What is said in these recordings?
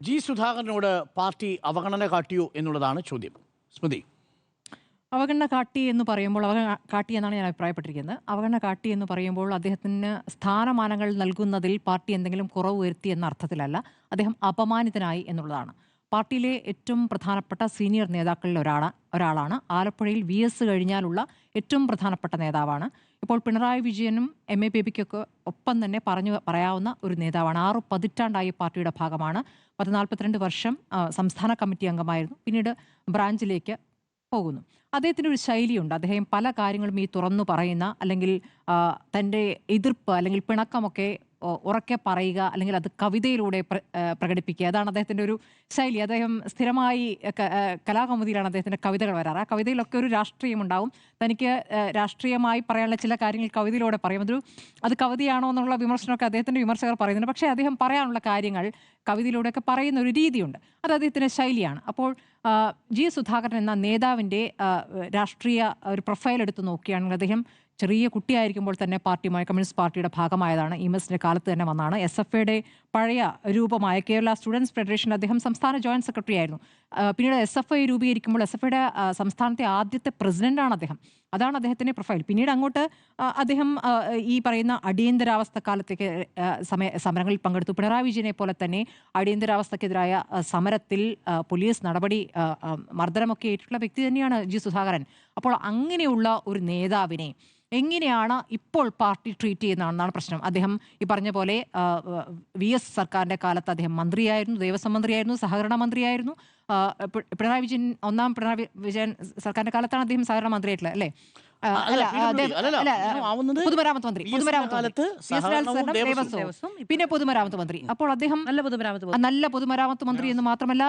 G സുധാകരനോട് party അവഗണന കാട്ടിയോ എന്നുള്ളതാണ് ചോദ്യം. സ്മൃതി, അവഗണന കാട്ടി എന്ന് പറയുമ്പോൾ കാട്ടി എന്നാണ് ഞാൻ അഭിപ്രായപ്പെട്ടിരിക്കുന്നത്. അവഗണന കാട്ടി എന്ന് പറയുമ്പോൾ അദ്ദേഹത്തിന് സ്ഥാനമാനങ്ങൾ നൽകുന്നതിൽ പാർട്ടി എന്തെങ്കിലും കുറവ് വരുത്തി എന്ന അർത്ഥത്തിലല്ല, അദ്ദേഹം അപമാനിതനായി എന്നുള്ളതാണ്. പാർട്ടിയിലെ ഏറ്റവും പ്രധാനപ്പെട്ട സീനിയർ നേതാക്കളിൽ ഒരാളാണ്. ആലപ്പുഴയിൽ VS കഴിഞ്ഞാലുള്ള ഏറ്റവും പ്രധാനപ്പെട്ട നേതാവാണ്. ഇപ്പോൾ പിണറായി വിജയനും MA ബേബിക്കൊക്കെ ഒപ്പം തന്നെ പറയാവുന്ന ഒരു നേതാവാണ്. 6 പതിറ്റാണ്ടായി പാർട്ടിയുടെ ഭാഗമാണ്. 42 വർഷം സംസ്ഥാന കമ്മിറ്റി അംഗമായിരുന്നു. പിന്നീട് ബ്രാഞ്ചിലേക്ക് പോകുന്നു. അദ്ദേഹത്തിൻ്റെ ഒരു ശൈലിയുണ്ട്. അദ്ദേഹം പല കാര്യങ്ങളും ഈ തുറന്നു പറയുന്ന, അല്ലെങ്കിൽ തൻ്റെ എതിർപ്പ് അല്ലെങ്കിൽ പിണക്കമൊക്കെ ഉറക്കെ പറയുക, അല്ലെങ്കിൽ അത് കവിതയിലൂടെ പ്രകടിപ്പിക്കുക. അതാണ് അദ്ദേഹത്തിൻ്റെ ഒരു ശൈലി. അദ്ദേഹം സ്ഥിരമായി കലാകൗമുദിയിലാണ് അദ്ദേഹത്തിൻ്റെ കവിതകൾ വരാറ്. ആ കവിതയിലൊക്കെ ഒരു രാഷ്ട്രീയം ഉണ്ടാവും. തനിക്ക് രാഷ്ട്രീയമായി പറയാനുള്ള ചില കാര്യങ്ങൾ കവിതയിലൂടെ പറയും. അത് കവിതയാണോ എന്നുള്ള വിമർശനമൊക്കെ അദ്ദേഹത്തിൻ്റെ വിമർശകർ പറയുന്നുണ്ട്. പക്ഷേ അദ്ദേഹം പറയാനുള്ള കാര്യങ്ങൾ കവിതയിലൂടെയൊക്കെ പറയുന്ന ഒരു രീതിയുണ്ട്. അത് അദ്ദേഹത്തിൻ്റെ ശൈലിയാണ്. അപ്പോൾ ജി സുധാകരൻ എന്ന നേതാവിൻ്റെ രാഷ്ട്രീയ ഒരു പ്രൊഫൈൽ എടുത്ത് നോക്കുകയാണെങ്കിൽ അദ്ദേഹം ചെറിയ കുട്ടിയായിരിക്കുമ്പോൾ തന്നെ കമ്മ്യൂണിസ്റ്റ് പാർട്ടിയുടെ ഭാഗമായതാണ്. EMSന്റെ കാലത്ത് തന്നെ വന്നാണ്. SFIയുടെ പഴയ രൂപമായ കേരള സ്റ്റുഡൻസ് ഫെഡറേഷൻ അദ്ദേഹം സംസ്ഥാന ജോയിന്റ് സെക്രട്ടറി ആയിരുന്നു. പിന്നീട് SFI രൂപീകരിക്കുമ്പോൾ SFIയുടെ സംസ്ഥാനത്തെ ആദ്യത്തെ പ്രസിഡന്റാണ് അദ്ദേഹം. അതാണ് അദ്ദേഹത്തിൻ്റെ പ്രൊഫൈൽ. പിന്നീട് അങ്ങോട്ട് അദ്ദേഹം ഈ പറയുന്ന അടിയന്തരാവസ്ഥ കാലത്തേക്ക് സമരങ്ങളിൽ പങ്കെടുത്തു. പിണറായി വിജയനെ പോലെ തന്നെ അടിയന്തരാവസ്ഥക്കെതിരായ സമരത്തിൽ പോലീസ് നടപടി മർദ്ദനമൊക്കെ ഏറ്റിട്ടുള്ള വ്യക്തി തന്നെയാണ് ജി സുധാകരൻ. അപ്പോൾ അങ്ങനെയുള്ള ഒരു നേതാവിനെ എങ്ങനെയാണ് ഇപ്പോൾ പാർട്ടി ട്രീറ്റ് ചെയ്യുന്നതെന്നാണ് പ്രശ്നം. അദ്ദേഹം ഈ പറഞ്ഞ പോലെ VS സർക്കാരിൻ്റെ കാലത്ത് അദ്ദേഹം മന്ത്രിയായിരുന്നു, ദേവസ്വം മന്ത്രിയായിരുന്നു, സഹകരണ മന്ത്രിയായിരുന്നു. പിണറായി വിജയൻ സർക്കാരിൻ്റെ കാലത്താണ് അദ്ദേഹം സഹകരണ മന്ത്രിയായിട്ടുള്ളത്, അല്ലേ? പൊതുമരാമത്ത് മന്ത്രി, പിന്നെ പൊതുമരാമത്ത് മന്ത്രി. അപ്പോൾ അദ്ദേഹം നല്ല പൊതുമരാമത്ത് മന്ത്രി എന്ന് മാത്രമല്ല,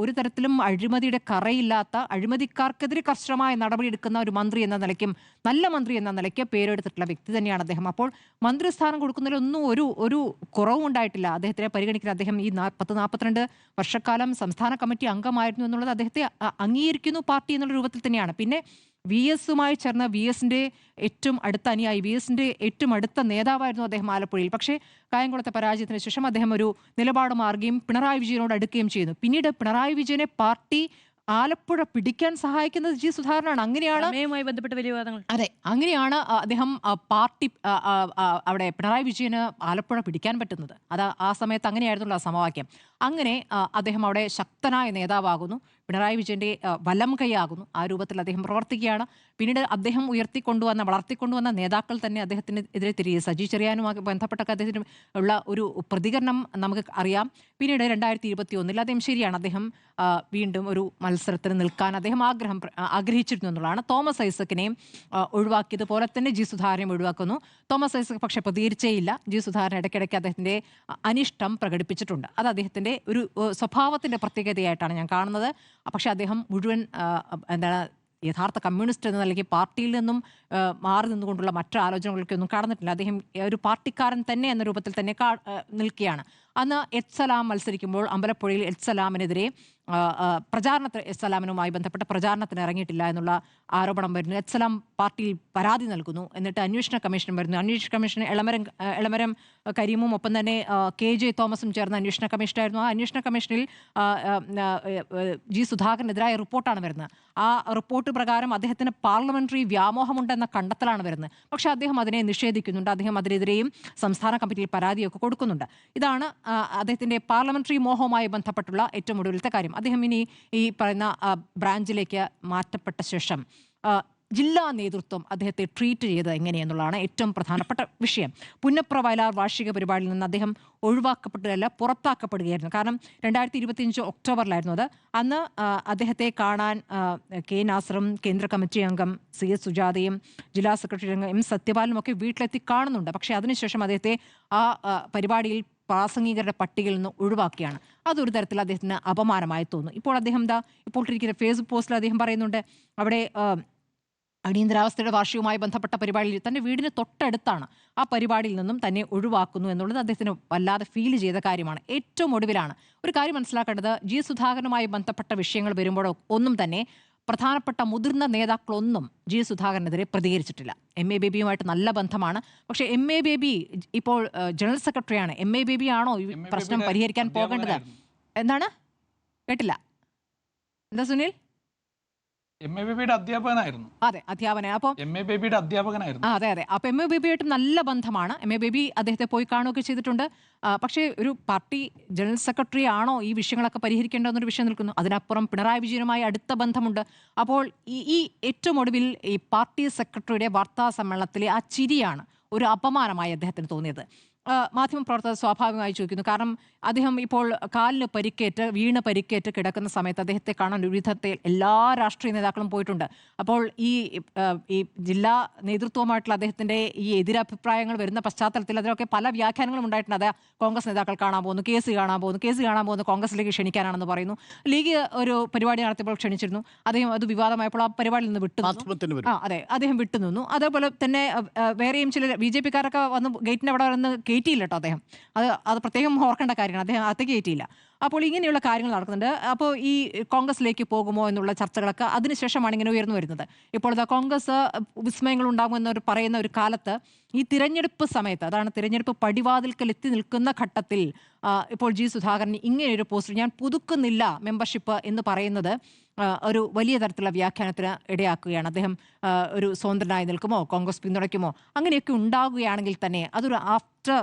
ഒരു തരത്തിലും അഴിമതിയുടെ കറയില്ലാത്ത, അഴിമതിക്കാർക്കെതിരെ കർശനമായ നടപടിയെടുക്കുന്ന ഒരു മന്ത്രി എന്ന നിലയ്ക്കും നല്ല മന്ത്രി എന്ന നിലയ്ക്ക് പേരെടുത്തിട്ടുള്ള വ്യക്തി തന്നെയാണ് അദ്ദേഹം. അപ്പോൾ മന്ത്രിസ്ഥാനം കൊടുക്കുന്നതിലൊന്നും ഒരു കുറവും ഉണ്ടായിട്ടില്ല. അദ്ദേഹത്തിനെ പരിഗണിക്കുന്ന അദ്ദേഹം ഈ 42 വർഷക്കാലം സംസ്ഥാന കമ്മിറ്റി അംഗമായിരുന്നു എന്നുള്ളത് അദ്ദേഹത്തെ അംഗീകരിക്കുന്നു പാർട്ടി എന്നുള്ള രൂപത്തിൽ തന്നെയാണ്. പിന്നെ VSുമായി ചേർന്ന VSന്റെ ഏറ്റവും അടുത്ത അനുയായി, VSന്റെ ഏറ്റവും അടുത്ത നേതാവായിരുന്നു അദ്ദേഹം ആലപ്പുഴയിൽ. പക്ഷേ കായംകുളത്തെ പരാജയത്തിന് ശേഷം അദ്ദേഹം ഒരു നിലപാട് മാറുകയും പിണറായി വിജയനോട് അടുക്കുകയും ചെയ്യുന്നു. പിന്നീട് പിണറായി വിജയനെ പാർട്ടി ആലപ്പുഴ പിടിക്കാൻ സഹായിക്കുന്നത് ജി സുധാകരനാണ്. അങ്ങനെയാണ് ബന്ധപ്പെട്ട വലിയ വിവാദങ്ങൾ. അതെ, അങ്ങനെയാണ് അദ്ദേഹം പാർട്ടി അവിടെ പിണറായി വിജയന് ആലപ്പുഴ പിടിക്കാൻ പറ്റുന്നത്. അത് ആ സമയത്ത് അങ്ങനെയായിരുന്നുള്ള സമവാക്യം. അങ്ങനെ അദ്ദേഹം അവിടെ ശക്തനായ നേതാവാകുന്നു, പിണറായി വിജയന്റെ വലം കൈയാകുന്നു. ആ രൂപത്തിൽ അദ്ദേഹം പ്രവർത്തിക്കുകയാണ്. പിന്നീട് അദ്ദേഹം വളർത്തിക്കൊണ്ടുവന്ന നേതാക്കൾ തന്നെ അദ്ദേഹത്തിന് എതിരെ തിരികെ. സജി ചെറിയാനുമായി ബന്ധപ്പെട്ടൊക്കെ അദ്ദേഹത്തിന് ഉള്ള ഒരു പ്രതികരണം നമുക്ക് അറിയാം. പിന്നീട് 2021 അദ്ദേഹം ശരിയാണ്, അദ്ദേഹം വീണ്ടും ഒരു മത്സരത്തിന് നിൽക്കാൻ അദ്ദേഹം ആഗ്രഹിച്ചിരുന്നു എന്നുള്ളതാണ്. തോമസ് ഐസക്കിനെയും ഒഴിവാക്കിയതുപോലെ തന്നെ ജി സുധാകരനെയും ഒഴിവാക്കുന്നു. തോമസ് ഐസക് പക്ഷേ പ്രതികരിച്ചേയില്ല. ജി സുധാകരൻ ഇടയ്ക്കിടയ്ക്ക് അദ്ദേഹത്തിൻ്റെ അനിഷ്ടം പ്രകടിപ്പിച്ചിട്ടുണ്ട്. അത് അദ്ദേഹത്തിൻ്റെ ഒരു സ്വഭാവത്തിൻ്റെ പ്രത്യേകതയായിട്ടാണ് ഞാൻ കാണുന്നത്. പക്ഷേ അദ്ദേഹം മുഴുവൻ യഥാർത്ഥ കമ്മ്യൂണിസ്റ്റ് എന്ന നിലയ്ക്ക് പാർട്ടിയിൽ നിന്നും മാറി നിന്നുകൊണ്ടുള്ള മറ്റു ആലോചനകൾക്കൊന്നും കടന്നിട്ടില്ല. അദ്ദേഹം ഒരു പാർട്ടിക്കാരൻ തന്നെ എന്ന രൂപത്തിൽ തന്നെ നിൽക്കുകയാണ്. അന്ന് എച്ച് മത്സരിക്കുമ്പോൾ അമ്പലപ്പുഴയിൽ എച്ച് സലാമിനുമായി ബന്ധപ്പെട്ട പ്രചാരണത്തിന് ഇറങ്ങിയിട്ടില്ല എന്നുള്ള ആരോപണം വരുന്നു. എച്ച് പാർട്ടിയിൽ പരാതി നൽകുന്നു. എന്നിട്ട് അന്വേഷണ കമ്മീഷൻ വരുന്നു. അന്വേഷണ കമ്മീഷൻ എളമരം കരീമും ഒപ്പം തന്നെ KJ തോമസും ചേർന്ന അന്വേഷണ കമ്മീഷനായിരുന്നു. ആ അന്വേഷണ കമ്മീഷനിൽ ജി സുധാകരനെതിരായ റിപ്പോർട്ടാണ് വരുന്നത്. ആ റിപ്പോർട്ട് പ്രകാരം അദ്ദേഹത്തിന് പാർലമെന്ററി വ്യാമോഹമുണ്ടെന്ന കണ്ടെത്തലാണ് വരുന്നത്. പക്ഷേ അദ്ദേഹം അതിനെ നിഷേധിക്കുന്നുണ്ട്. അദ്ദേഹം അതിനെതിരെയും സംസ്ഥാന കമ്മിറ്റിയിൽ പരാതിയൊക്കെ കൊടുക്കുന്നുണ്ട്. ഇതാണ് അദ്ദേഹത്തിൻ്റെ പാർലമെന്ററി മോഹവുമായി ബന്ധപ്പെട്ടുള്ള ഏറ്റവും ഒടുവിലത്തെ കാര്യം. അദ്ദേഹം ഇനി ഈ പറയുന്ന ബ്രാഞ്ചിലേക്ക് മാറ്റപ്പെട്ട ശേഷം ജില്ലാ നേതൃത്വം അദ്ദേഹത്തെ ട്രീറ്റ് ചെയ്തത് എങ്ങനെയെന്നുള്ളതാണ് ഏറ്റവും പ്രധാനപ്പെട്ട വിഷയം. പുന്നപ്ര വയലാർ വാർഷിക പരിപാടിയിൽ നിന്ന് അദ്ദേഹം ഒഴിവാക്കപ്പെട്ടതല്ല, പുറത്താക്കപ്പെടുകയായിരുന്നു. കാരണം 2025 ഒക്ടോബറിലായിരുന്നു അത്. അന്ന് അദ്ദേഹത്തെ കാണാൻ K നാസറും കേന്ദ്ര കമ്മിറ്റി അംഗം CS സുജാതയും ജില്ലാ സെക്രട്ടറി അംഗം M സത്യപാലും ഒക്കെ വീട്ടിലെത്തി കാണുന്നുണ്ട്. പക്ഷേ അതിനുശേഷം അദ്ദേഹത്തെ ആ പരിപാടിയിൽ പ്രാസംഗികരുടെ പട്ടികയിൽ നിന്ന് ഒഴിവാക്കിയാണ്. അതൊരു തരത്തിൽ അദ്ദേഹത്തിന് അപമാനമായി തോന്നുന്നു. ഇപ്പോൾ അദ്ദേഹം ഇപ്പോൾ ഇരിക്കുന്ന ഫേസ്ബുക്ക് പോസ്റ്റിൽ അദ്ദേഹം പറയുന്നുണ്ട്, അവിടെ അടിയന്തരാവസ്ഥയുടെ വാർഷികവുമായി ബന്ധപ്പെട്ട പരിപാടിയിൽ തൻ്റെ വീടിന് തൊട്ടടുത്താണ്, ആ പരിപാടിയിൽ നിന്നും തന്നെ ഒഴിവാക്കുന്നു എന്നുള്ളത് അദ്ദേഹത്തിന് വല്ലാതെ ഫീൽ ചെയ്ത കാര്യമാണ്. ഏറ്റവും ഒടുവിലാണ് ഒരു കാര്യം മനസ്സിലാക്കേണ്ടത്, ജി സുധാകരനുമായി ബന്ധപ്പെട്ട വിഷയങ്ങൾ വരുമ്പോഴോ ഒന്നും തന്നെ പ്രധാനപ്പെട്ട മുതിർന്ന നേതാക്കളൊന്നും ജി സുധാകരനെതിരെ പ്രതികരിച്ചിട്ടില്ല. MA ബേബിയുമായിട്ട് നല്ല ബന്ധമാണ്. പക്ഷേ MA ബേബി ഇപ്പോൾ ജനറൽ സെക്രട്ടറിയാണ്. MA ബേബി ആണോ ഈ പ്രശ്നം പരിഹരിക്കാൻ പോകേണ്ടത്? എന്താണ് കേട്ടില്ല? എന്താ സുനിൽ? MA ബേബിയുടെ അധ്യാപകനായിരുന്നു. അതെ, അധ്യാപന. അപ്പം MA ബേബിയുടെ അധ്യാപകനായിരുന്നു. അതെ അതെ. അപ്പൊ MA ബേബിയായിട്ട് നല്ല ബന്ധമാണ്. MA ബേബി അദ്ദേഹത്തെ പോയി കാണുകയൊക്കെ ചെയ്തിട്ടുണ്ട്. പക്ഷേ ഒരു പാർട്ടി ജനറൽ സെക്രട്ടറി ആണോ ഈ വിഷയങ്ങളൊക്കെ പരിഹരിക്കേണ്ടതെന്നൊരു വിഷയം നിൽക്കുന്നു. അതിനപ്പുറം പിണറായി വിജയനുമായി അടുത്ത ബന്ധമുണ്ട്. അപ്പോൾ ഈ ഏറ്റവും ഒടുവിൽ ഈ പാർട്ടി സെക്രട്ടറിയുടെ വാർത്താ സമ്മേളനത്തിലെ ആ ചിരിയാണ് ഒരു അപമാനമായി അദ്ദേഹത്തിന് തോന്നിയത്. മാധ്യമപ്രവർത്തകർ സ്വാഭാവികമായി ചോദിക്കുന്നു. കാരണം അദ്ദേഹം ഇപ്പോൾ കാലിന് വീണ് പരിക്കേറ്റ് കിടക്കുന്ന സമയത്ത് അദ്ദേഹത്തെ കാണാൻ ഒരു വിധത്തിൽ എല്ലാ രാഷ്ട്രീയ നേതാക്കളും പോയിട്ടുണ്ട്. അപ്പോൾ ഈ ജില്ലാ നേതൃത്വമായിട്ടുള്ള അദ്ദേഹത്തിന്റെ ഈ എതിരഭിപ്രായങ്ങൾ വരുന്ന പശ്ചാത്തലത്തിൽ അതിലൊക്കെ പല വ്യാഖ്യാനങ്ങളും ഉണ്ടായിട്ടുണ്ട്. അത് കോൺഗ്രസ് നേതാക്കൾ കാണാൻ പോകുന്നു, കേസ് കാണാൻ പോകുന്നു, കോൺഗ്രസിലേക്ക് ക്ഷണിക്കാനാണെന്ന് പറയുന്നു. ലീഗ് ഒരു പരിപാടി നടത്തിയപ്പോൾ ക്ഷണിച്ചിരുന്നു, അദ്ദേഹം അത് വിവാദമായപ്പോൾ ആ പരിപാടിയിൽ നിന്ന് വിട്ടുനിന്നു. അതെ, അദ്ദേഹം വിട്ടുനിന്നു. അതേപോലെ തന്നെ വേറെയും ചില BJP-കാരൊക്കെ വന്ന് ഗേറ്റിന്റെ അവിടെ വന്ന് കയറ്റിയില്ല കേട്ടോ അദ്ദേഹം. അത് പ്രത്യേകം ഓർക്കേണ്ട കാര്യമാണ്, അദ്ദേഹം അകത്തേക്ക് കയറ്റിയില്ല. അപ്പോൾ ഇങ്ങനെയുള്ള കാര്യങ്ങൾ നടക്കുന്നുണ്ട്. അപ്പോൾ ഈ കോൺഗ്രസിലേക്ക് പോകുമോ എന്നുള്ള ചർച്ചകളൊക്കെ അതിനുശേഷമാണ് ഇങ്ങനെ ഉയർന്നു വരുന്നത്. ഇപ്പോൾ കോൺഗ്രസ് വിസ്മയങ്ങൾ ഉണ്ടാകുമെന്ന് പറയുന്ന ഒരു കാലത്ത് ഈ തിരഞ്ഞെടുപ്പ് സമയത്ത്, അതാണ് തിരഞ്ഞെടുപ്പ് പടിവാതിൽക്കൽ എത്തി നിൽക്കുന്ന ഘട്ടത്തിൽ ഇപ്പോൾ G. സുധാകരൻ ഇങ്ങനെയൊരു പോസ്റ്റ് ഞാൻ പുതുക്കുന്നില്ല മെമ്പർഷിപ്പ് എന്ന് പറയുന്നത് ഒരു വലിയ തരത്തിലുള്ള വ്യാഖ്യാനത്തിന് ഇടയാക്കുകയാണ്. അദ്ദേഹം ഒരു സ്വതന്ത്രനായി നിൽക്കുമോ, കോൺഗ്രസ് പിന്തുണയ്ക്കുമോ, അങ്ങനെയൊക്കെ ഉണ്ടാകുകയാണെങ്കിൽ തന്നെ അതൊരു ആഫ്റ്റർ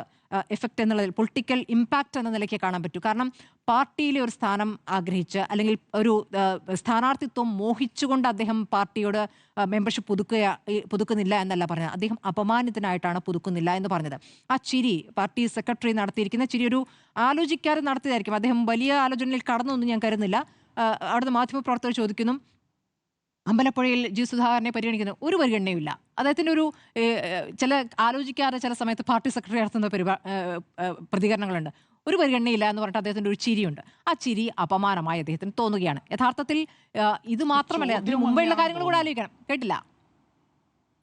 എഫക്റ്റ് എന്നുള്ളതിൽ പൊളിറ്റിക്കൽ ഇമ്പാക്റ്റ് എന്ന നിലയ്ക്ക് കാണാൻ പറ്റൂ. കാരണം പാർട്ടിയിലെ ഒരു സ്ഥാനം ആഗ്രഹിച്ച് അല്ലെങ്കിൽ ഒരു സ്ഥാനാർത്ഥിത്വം മോഹിച്ചുകൊണ്ട് അദ്ദേഹം പാർട്ടിയോട് മെമ്പർഷിപ്പ് പുതുക്കുന്നില്ല എന്നല്ല പറഞ്ഞത്, അദ്ദേഹം അപമാനിതനായിട്ടാണ് പുതുക്കുന്നില്ല എന്ന് പറഞ്ഞത്. ആ ചിരി പാർട്ടി സെക്രട്ടറി നടത്തിയിരിക്കുന്ന ചിരി ഒരു ആലോചിക്കാതെ നടത്തിയതായിരിക്കും. അദ്ദേഹം വലിയ ആലോചനയിൽ കടന്നൊന്നും ഞാൻ കരുതുന്നില്ല. അവിടുത്തെ മാധ്യമപ്രവർത്തകർ ചോദിക്കുന്നു, അമ്പലപ്പുഴയിൽ G. സുധാകരനെ പരിഗണിക്കുന്ന ഒരു പരിഗണനയുമില്ല. അദ്ദേഹത്തിൻ്റെ ഒരു ചില ആലോചിക്കാതെ ചില സമയത്ത് പാർട്ടി സെക്രട്ടറി നടത്തുന്ന പ്രതികരണങ്ങളുണ്ട്. ഒരു പരിഗണനയില്ല എന്ന് പറഞ്ഞിട്ട് അദ്ദേഹത്തിൻ്റെ ഒരു ചിരിയുണ്ട്. ആ ചിരി അപമാനമായി അദ്ദേഹത്തിന് തോന്നുകയാണ്. യഥാർത്ഥത്തിൽ ഇത് മാത്രമല്ല, അതിന് മുമ്പുള്ള കാര്യങ്ങൾ കൂടെ ആലോചിക്കണം. കേട്ടില്ല?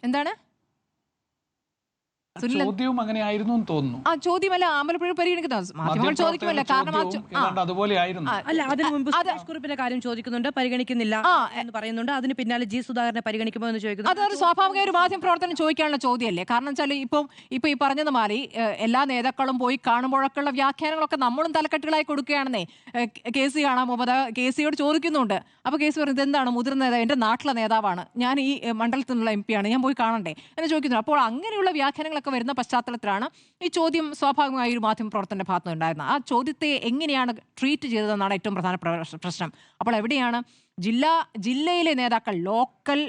എന്താണ് ചോദ്യവും അങ്ങനെയായിരുന്നു എന്ന് തോന്നുന്നു. ആ ചോദ്യമല്ല അമ്പലപ്പുഴ പരിഗണിക്കുന്നത് മാധ്യമങ്ങൾ ചോദിക്കുമല്ല. കാരണം അല്ല, അതിന് മുമ്പ് സുരേഷ് കുറുപ്പിന്റെ കാര്യം ചോദിക്കുന്നുണ്ട്, പരിഗണിക്കുന്നില്ല എന്ന് പറയുന്നുണ്ട്. അതിന് പിന്നാലെ G. സുധാകരനെ പരിഗണിക്കുമോ എന്ന് ചോദിക്കുന്നു. അതൊരു സ്വാഭാവിക ഒരു മാധ്യമ പ്രവർത്തനം ചോദിക്കാനുള്ള ചോദ്യമല്ലേ? കാരണം വെച്ചാൽ ഇപ്പൊ ഈ പറഞ്ഞത് മാറി എല്ലാ നേതാക്കളും പോയി കാണുമ്പോഴൊക്കെയുള്ള വ്യാഖ്യാനങ്ങളൊക്കെ നമ്മളും തലക്കെട്ടുകളായി കൊടുക്കുകയാണെന്നേ. KC കാണാൻ പോകുമ്പോൾ KCയോട് ചോദിക്കുന്നുണ്ട്. അപ്പൊ KC പറയുന്നത് എന്താണ്, മുതിർന്ന നേതാവ്, എന്റെ നാട്ടിലെ നേതാവാണ്, ഞാൻ ഈ മണ്ഡലത്തിൽ നിന്നുള്ള MP ആണ്, ഞാൻ പോയി കാണണ്ടേ എന്ന് ചോദിക്കുന്നു. അപ്പോൾ അങ്ങനെയുള്ള വ്യാഖ്യാനങ്ങൾ വരുന്ന പശ്ചാത്തലത്തിലാണ് ഈ ചോദ്യം സ്വാഭാവികമായ ഒരു മാധ്യമ പ്രവർത്തനത്തിന്റെ ഭാഗത്ത് ഉണ്ടായിരുന്നത്. ആ ചോദ്യത്തെ എങ്ങനെയാണ് ട്രീറ്റ് ചെയ്തതെന്നാണ് ഏറ്റവും പ്രധാനപ്പെട്ട പ്രശ്നം. അപ്പോൾ എവിടെയാണ് ജില്ലയിലെ നേതാക്കൾ, ലോക്കൽ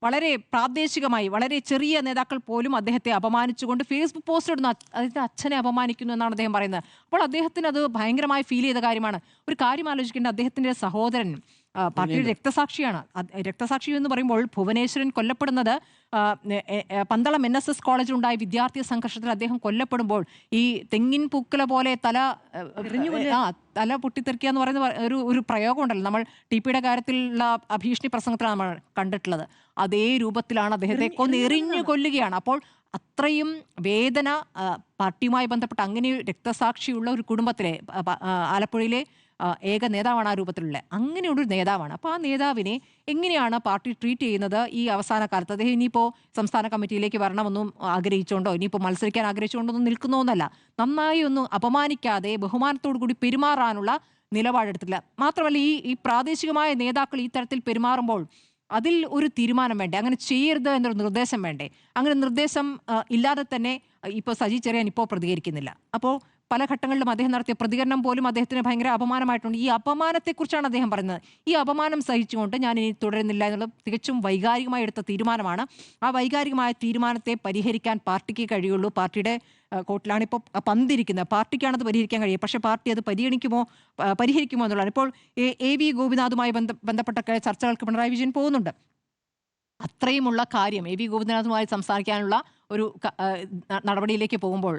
വളരെ പ്രാദേശികമായി വളരെ ചെറിയ നേതാക്കൾ പോലും അദ്ദേഹത്തെ അപമാനിച്ചുകൊണ്ട് ഫേസ്ബുക്ക് പോസ്റ്റ് ഇടുന്നു, അദ്ദേഹത്തെ അച്ഛനെ അപമാനിക്കുന്നു എന്നാണ് അദ്ദേഹം പറയുന്നത്. അപ്പോൾ അദ്ദേഹത്തിന് അത് ഭയങ്കരമായി ഫീൽ ചെയ്ത കാര്യമാണ്. ഒരു കാര്യം ആലോചിക്കേണ്ട, അദ്ദേഹത്തിന്റെ സഹോദരൻ പാർട്ടിയുടെ രക്തസാക്ഷിയാണ്. രക്തസാക്ഷി എന്ന് പറയുമ്പോൾ ഭുവനേശ്വരൻ കൊല്ലപ്പെടുന്നത് പന്തളം NSS കോളേജിലുണ്ടായ വിദ്യാർത്ഥി സംഘർഷത്തിൽ അദ്ദേഹം കൊല്ലപ്പെടുമ്പോൾ ഈ തെങ്ങിൻ പൂക്കല പോലെ തല പൊട്ടിത്തെറിക്കുക എന്ന് പറയുന്ന ഒരു പ്രയോഗം ഉണ്ടല്ലോ, നമ്മൾ TPയുടെ കാര്യത്തിലുള്ള ഭീഷണി പ്രസംഗത്തിലാണ് നമ്മൾ കണ്ടിട്ടുള്ളത്. അതേ രൂപത്തിലാണ് അദ്ദേഹത്തെ എറിഞ്ഞു കൊല്ലുകയാണ്. അപ്പോൾ അത്രയും വേദന പാർട്ടിയുമായി ബന്ധപ്പെട്ട അങ്ങനെ രക്തസാക്ഷിയുള്ള ഒരു കുടുംബത്തിലെ ആലപ്പുഴയിലെ ഏക നേതാവാണ് ആ രൂപത്തിലുള്ള അങ്ങനെയുള്ളൊരു നേതാവാണ്. അപ്പോൾ ആ നേതാവിനെ എങ്ങനെയാണ് പാർട്ടി ട്രീറ്റ് ചെയ്യുന്നത് ഈ അവസാന കാലത്ത്? അദ്ദേഹം ഇനിയിപ്പോൾ സംസ്ഥാന കമ്മിറ്റിയിലേക്ക് വരണമെന്നും ആഗ്രഹിച്ചുകൊണ്ടോ ഇനിയിപ്പോൾ മത്സരിക്കാൻ ആഗ്രഹിച്ചുകൊണ്ടൊന്നും നിൽക്കുന്നൊന്നല്ല, നന്നായി ഒന്നും അപമാനിക്കാതെ ബഹുമാനത്തോടു കൂടി പെരുമാറാനുള്ള നിലപാടെടുത്തില്ല. മാത്രമല്ല ഈ പ്രാദേശികമായ നേതാക്കൾ ഈ തരത്തിൽ പെരുമാറുമ്പോൾ അതിൽ ഒരു തീരുമാനം വേണ്ടേ? അങ്ങനെ ചെയ്യരുത് എന്നൊരു നിർദ്ദേശം വേണ്ടേ? അങ്ങനെ നിർദ്ദേശം ഇല്ലാതെ തന്നെ ഇപ്പോൾ സജി ചെറിയാൻ ഇപ്പോൾ പ്രതികരിക്കുന്നില്ല. അപ്പോൾ പല ഘട്ടങ്ങളിലും അദ്ദേഹം നടത്തിയ പ്രതികരണം പോലും അദ്ദേഹത്തിന് ഭയങ്കര അപമാനമായിട്ടുണ്ട്. ഈ അപമാനത്തെക്കുറിച്ചാണ് അദ്ദേഹം പറയുന്നത്. ഈ അപമാനം സഹിച്ചുകൊണ്ട് ഞാൻ ഇനി തുടരുന്നില്ല എന്നുള്ളത് തികച്ചും വൈകാരികമായി എടുത്ത തീരുമാനമാണ്. ആ വൈകാരികമായ തീരുമാനത്തെ പരിഹരിക്കാൻ പാർട്ടിക്ക് കഴിയുള്ളൂ. പാർട്ടിയുടെ കോർട്ടിലാണ് ഇപ്പോൾ പന്തിരിക്കുന്നത്. പാർട്ടിക്കാണത് പരിഹരിക്കാൻ കഴിയുക. പക്ഷേ പാർട്ടി അത് പരിഹരിക്കുമോ എന്നുള്ളതാണ്. ഇപ്പോൾ AV ഗോപിനാഥുമായി ബന്ധപ്പെട്ട ചർച്ചകൾക്ക് പിണറായി വിജയൻ പോകുന്നുണ്ട്. അത്രയുമുള്ള കാര്യം AV ഗോപിനാഥുമായി സംസാരിക്കാനുള്ള ഒരു നടപടിയിലേക്ക് പോകുമ്പോൾ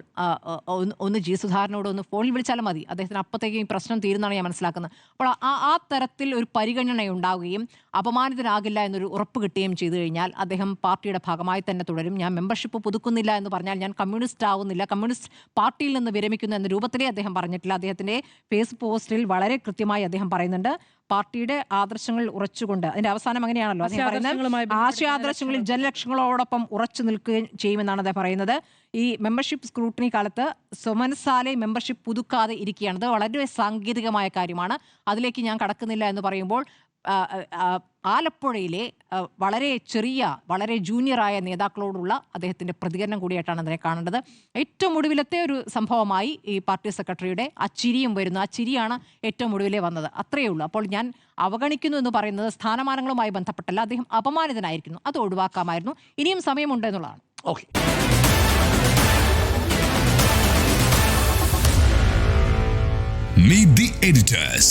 ഒന്ന് G. സുധാകരനോട് ഒന്ന് ഫോണിൽ വിളിച്ചാലും മതി, അദ്ദേഹത്തിന് അപ്പോഴത്തേക്കും ഈ പ്രശ്നം തീരുന്നതാണ് ഞാൻ മനസ്സിലാക്കുന്നത്. അപ്പോൾ ആ തരത്തിൽ ഒരു പരിഗണന ഉണ്ടാവുകയും അപമാനിതനാകില്ല എന്നൊരു ഉറപ്പ് കിട്ടുകയും ചെയ്തു കഴിഞ്ഞാൽ അദ്ദേഹം പാർട്ടിയുടെ ഭാഗമായി തന്നെ തുടരും. ഞാൻ മെമ്പർഷിപ്പ് പുതുക്കുന്നില്ല എന്ന് പറഞ്ഞാൽ ഞാൻ കമ്മ്യൂണിസ്റ്റ് ആവുന്നില്ല, കമ്മ്യൂണിസ്റ്റ് പാർട്ടിയിൽ നിന്ന് വിരമിക്കുന്നു എന്ന രൂപത്തിലേ അദ്ദേഹം പറഞ്ഞിട്ടില്ല. അദ്ദേഹത്തിന്റെ ഫേസ്ബുക്ക് പോസ്റ്റിൽ വളരെ കൃത്യമായി അദ്ദേഹം പറയുന്നുണ്ട്, പാർട്ടിയുടെ ആദർശങ്ങൾ ഉറച്ചുകൊണ്ട്, അതിന്റെ അവസാനം അങ്ങനെയാണല്ലോ അദ്ദേഹം പറയുന്നത്, ആശയാദർശങ്ങളിൽ ജനലക്ഷങ്ങളോടൊപ്പം ഉറച്ചു നിൽക്കുകയും ചെയ്യുമെന്ന് ചെയ്യുമെന്നാണ് അദ്ദേഹം പറയുന്നത്. ഈ മെമ്പർഷിപ്പ് സ്ക്രൂട്ടിനി കാലത്ത് സ്വമനസാലെ മെമ്പർഷിപ്പ് പുതുക്കാതെ ഇരിക്കുകയാണ്. അത് വളരെ സാങ്കേതികമായ കാര്യമാണ്. അതിലേക്ക് ഞാൻ കടക്കുന്നില്ല എന്ന് പറയുമ്പോൾ ആലപ്പുഴയിലെ വളരെ ചെറിയ, വളരെ ജൂനിയറായ നേതാക്കളോടുള്ള അദ്ദേഹത്തിൻ്റെ പ്രതികരണം കൂടിയായിട്ടാണ് അതിനെ കാണേണ്ടത്. ഏറ്റവും ഒടുവിലത്തെ ഒരു സംഭവമായി ഈ പാർട്ടി സെക്രട്ടറിയുടെ ആ ചിരിയും വരുന്നു. ആ ചിരിയാണ് ഏറ്റവും ഒടുവിലേ വന്നത്. അത്രയേ ഉള്ളൂ. അപ്പോൾ ഞാൻ അവഗണിക്കുന്നു എന്ന് പറയുന്നത് സ്ഥാനമാനങ്ങളുമായി ബന്ധപ്പെട്ടല്ല, അദ്ദേഹം അപമാനിതനായിരിക്കുന്നു. അത് ഒഴിവാക്കാമായിരുന്നു. ഇനിയും സമയമുണ്ട് എന്നുള്ളതാണ്. ഓക്കെ. Meet the editors.